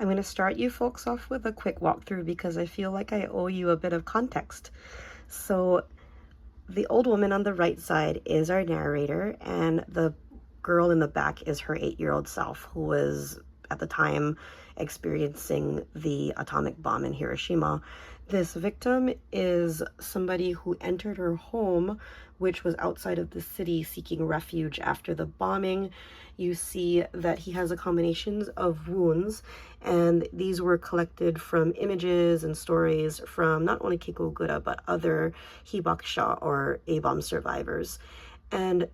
I'm going to start you folks off with a quick walkthrough because I feel like I owe you a bit of context. So the old woman on the right side is our narrator, and the girl in the back is her 8-year-old self, who was at the time experiencing the atomic bomb in Hiroshima. This victim is somebody who entered her home, which was outside of the city, seeking refuge after the bombing. You see that he has a combination of wounds, and these were collected from images and stories from not only Kikogura but other hibakusha or A-bomb survivors. And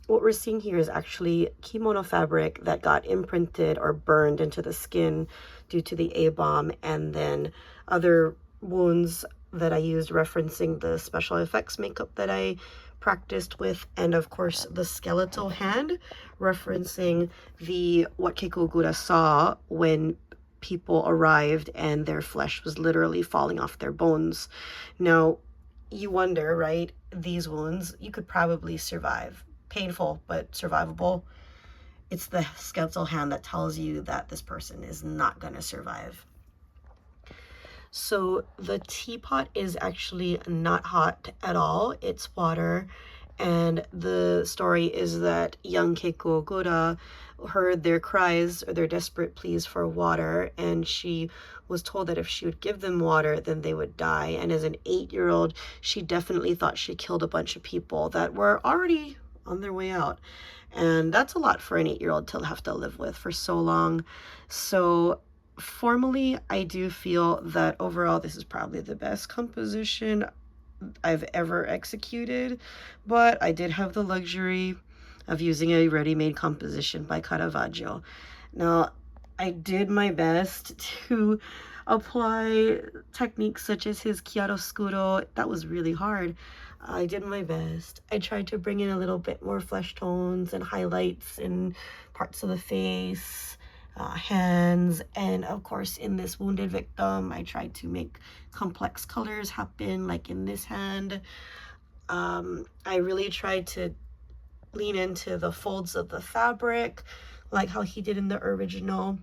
what we're seeing here is actually kimono fabric that got imprinted or burned into the skin due to the A-bomb, and then other wounds that I used referencing the special effects makeup that I practiced with, and of course the skeletal hand referencing the what Kikogura saw when people arrived and their flesh was literally falling off their bones. Now you wonder, right, these wounds you could probably survive. Painful but survivable. It's the skeletal hand that tells you that this person is not going to survive. So the teapot is actually not hot at all. It's water. And the story is that young Keiko Gura heard their cries or their desperate pleas for water, and she was told that if she would give them water, then they would die. And as an 8-year-old, she definitely thought she killed a bunch of people that were already on their way out. And that's a lot for an 8-year-old to have to live with for so long. So formally, I do feel that overall this is probably the best composition I've ever executed, but I did have the luxury of using a ready-made composition by Caravaggio. Now, I did my best to apply techniques such as his chiaroscuro. That was really hard. I did my best. I tried to bring in a little bit more flesh tones and highlights in parts of the face, hands, and of course in this wounded victim I tried to make complex colors happen, like in this hand. I really tried to lean into the folds of the fabric like how he did in the original,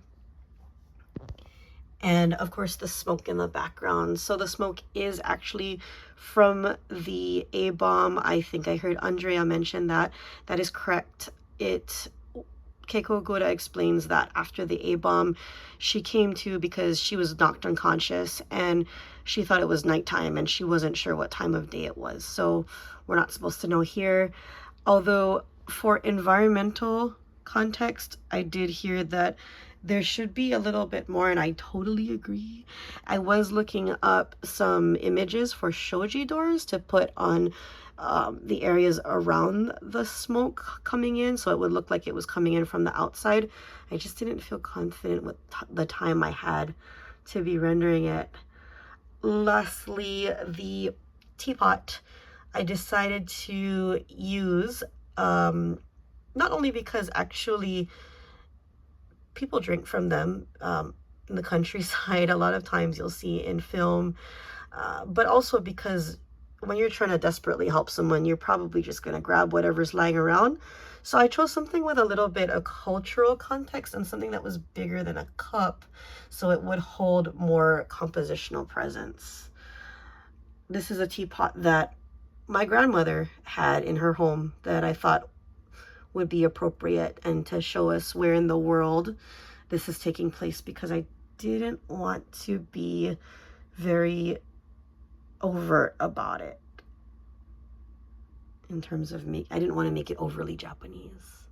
and of course the smoke in the background. So the smoke is actually from the A-bomb. I think I heard Andrea mention that. That is correct. Keiko Gura explains that after the A-bomb, she came to because she was knocked unconscious and she thought it was nighttime and she wasn't sure what time of day it was. So we're not supposed to know here. Although for environmental context, I did hear that there should be a little bit more, and I totally agree. I was looking up some images for shoji doors to put on the areas around the smoke coming in, so it would look like it was coming in from the outside. I just didn't feel confident with the time I had to be rendering it. Lastly, the teapot I decided to use, not only because actually people drink from them in the countryside, a lot of times you'll see in film, but also because when you're trying to desperately help someone, you're probably just going to grab whatever's lying around. So I chose something with a little bit of cultural context and something that was bigger than a cup, so it would hold more compositional presence. This is a teapot that my grandmother had in her home that I thought would be appropriate and to show us where in the world this is taking place, because I didn't want to be very overt about it in terms of I didn't want to make it overly Japanese.